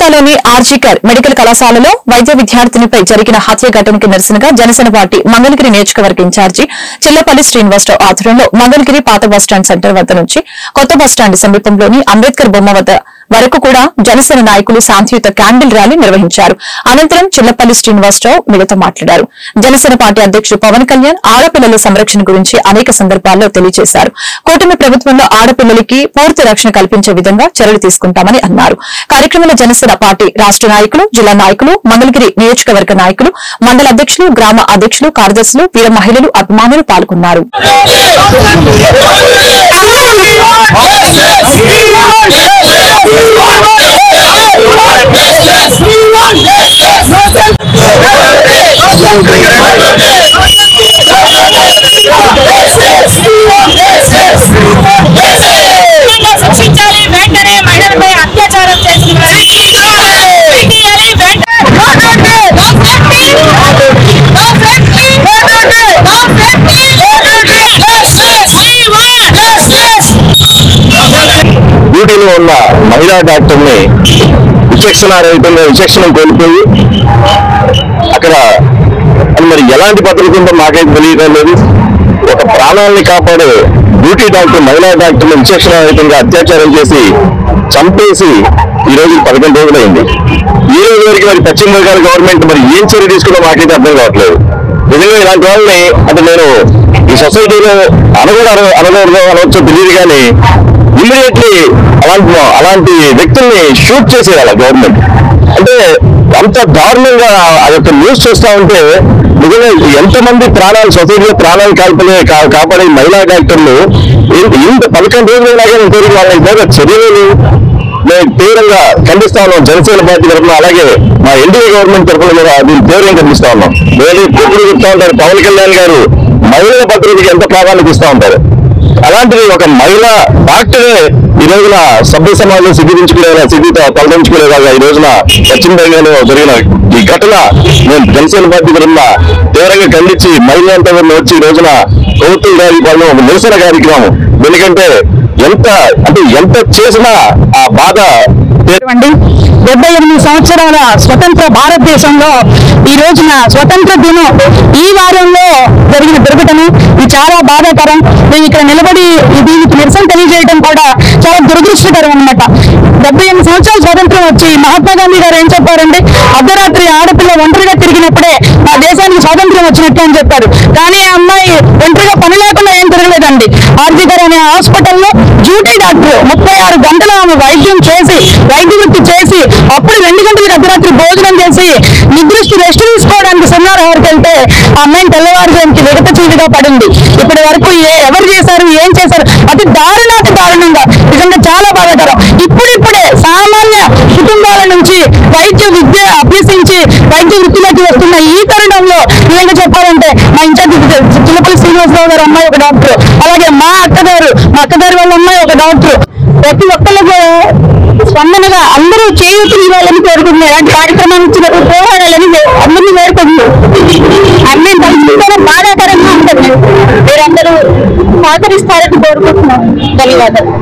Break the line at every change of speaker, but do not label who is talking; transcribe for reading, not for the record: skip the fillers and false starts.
కోల్కతాలోని ఆర్జీకర్ మెడికల్ కళాశాలలో వైద్య విద్యార్థినిపై జరిగిన హత్య ఘటనకి నిరసనగా జనసేన పార్టీ మంగళగిరి నియోజకవర్గ ఇన్ఛార్జి చిల్లపల్లి శ్రీనివాసరావు ఆధ్వర్యంలో మంగళగిరి పాత బస్టాండ్ సెంటర్ వద్ద నుంచి కొత్త బస్టాండ్ సమీపంలోని అంబేద్కర్ బొమ్మ వద్ద వరకు కూడా జనసేన నాయకులు శాంతియుత క్యాండిల్ ర్యాలీ నిర్వహించారు. అనంతరం చిల్లపల్లి శ్రీనివాసరావు మీడియాతో మాట్లాడారు. జనసేన పార్టీ అధ్యకుడు పవన్ కళ్యాణ్ ఆడపిల్లల సంరక్షణ గురించి అనేక సందర్భాల్లో తెలియజేశారు. కూటమి ప్రభుత్వంలో ఆడపిల్లలకి పూర్తి రక్షణ కల్పించే విధంగా చర్యలు తీసుకుంటామని అన్నారు. కార్యక్రమంలో జనసేన పార్టీ రాష్ట నాయకులు, జిల్లా నాయకులు, మంగళగిరి నియోజకవర్గ నాయకులు, మండల అధ్యకులు, గ్రామ అధ్యకులు, కార్యదర్శులు, వీర మహిళలు, అభిమానులు పాల్గొన్నారు.
వెంటనే మహిళలపై అత్యాచారం చేస్తున్నారు.
డ్యూటీలో ఉన్న మహిళా డాక్టర్ని విచక్షణ కోల్పోయి అక్కడ మరి ఎలాంటి పద్ధతి ఉందో మాకైతే తెలియడం లేదు. ఒక ప్రాణాలని కాపాడే డ్యూటీ డాక్టర్ మహిళా డాక్టర్ని విచక్షణారహితంగా అత్యాచారం చేసి చంపేసి ఈ రోజు 11 రోజులైంది. ఈ రోజు వరకు మరి పశ్చిమ బెంగాల్ గవర్నమెంట్ మరి ఏం చర్య తీసుకున్నా మాకైతే అర్థం కావట్లేదు. నిజంగా ఇలాంటి వాళ్ళని అంటే నేను ఈ సొసైటీలో అనవచ్చు తెలియదు, కానీ ఇమ్మీడియట్లీ అలాంటి వ్యక్తుల్ని షూట్ చేసేయాలి గవర్నమెంట్. అంటే అంత దారుణంగా ఆ యొక్క న్యూస్ చూస్తా ఉంటే నిజంగా ఎంతమంది ప్రాణాలు సొసైటీలో ప్రాణాలు కాపాడే మహిళా డాక్టర్లు ఇంత 11 రోజులైనా ఇంతవరకు వాళ్ళ మీద చర్యలు మేము తీవ్రంగా ఖండిస్తా ఉన్నాం. జనసేన పార్టీ తరఫున, అలాగే మా ఎన్డీఏ గవర్నమెంట్ తరఫున కూడా దీన్ని తీవ్రంగా ఖండిస్తా ఉన్నాం. ఎప్పుడు చెప్తా ఉంటారు పవన్ కళ్యాణ్ గారు మహిళల భద్రతకి ఎంత ప్రాధాన్యత ఇస్తా ఉంటారు. అలాంటిది ఒక మహిళా డాక్టరే ఈ రోజున సభ్య సమాజం సిగ్గుతో తలదించుకునేలాగా ఈ రోజున పశ్చిమ బెంగాల్లో జరిగిన ఈ ఘటన మేము జనసేన పార్టీ తరఫున తీవ్రంగా ఖండించి మహిళలంతా వచ్చి ఈ రోజున ప్రభుత్వం గారి ఒక నిరసన కార్యక్రమం. ఎందుకంటే ఎంత చేసినా ఆ బాధ
78 సంవత్సరాల స్వతంత్ర భారతదేశంలో ఈ రోజున స్వతంత్ర దినం ఈ వారంలో జరిగిన దుర్ఘటన ఇది చాలా బాధాకరం. మేము ఇక్కడ నిలబడి దీనికి నిరసన తెలియజేయడం కూడా చాలా దురదృష్టకరం అన్నమాట. 78 సంవత్సరాల స్వతంత్రం వచ్చి మహాత్మా గాంధీ గారు ఏం చెప్పారంటే, అర్ధరాత్రి ఆడపిల్ల ఒంటరిగా తిరిగినప్పుడే మా దేశానికి స్వాతంత్రం వచ్చినట్టు అని చెప్పారు. కానీ ఆ అమ్మాయి ఒంటరిగా పని లేకుండా ఏం తిరగలేదండి. ఆర్జీకర్ అనే హాస్పిటల్లో డ్యూటీ డాక్టర్ 36 గంటలు ఆమె వైద్యం చేసి వైద్య వృత్తి చేసి అప్పుడు 2 గంటలకు అర్ధరాత్రి భోజనం చేసి నిద్రిస్తూ రెస్ట్ తీసుకోవడానికి సున్నారవరకు వెళ్తే ఆ అమ్మాయిని తెల్లవారుజానికి విడత చీలిగా పడింది. ఇప్పటి వరకు ఎవరు చేశారు, ఏం చేశారు, అతి దారుణంగా నిజంగా చాలా బాధాకరం. ఇప్పుడిప్పుడే సామాన్య కుటుంబాల నుంచి వైద్య విద్య అభ్యసించి వైద్య వృత్తిలోకి వస్తున్న ఈ తరుణంలో నిజంగా చెప్పాలంటే మా ఇన్ఛార్జి చిల్లపల్లి శ్రీనివాసరావు గారు అమ్మాయి ఒక డాక్టర్, అలాగే మా అక్కగారు వాళ్ళ అమ్మాయి ఒక డాక్టర్. ప్రతి ఒక్కళ్ళకు స్పందనగా అందరూ చేయూతలు ఇవ్వాలని కోరుకుంటున్నారు. ఇలాంటి కార్యక్రమాన్ని పోరాడాలని అందరినీ కోరుకుంటున్నారు. అన్నీ తలుచుకుంటే బాధాకరంగా ఉంటుంది. మీరందరూ సహకరిస్తారని కోరుకుంటున్నాం. ధన్యవాదాలు.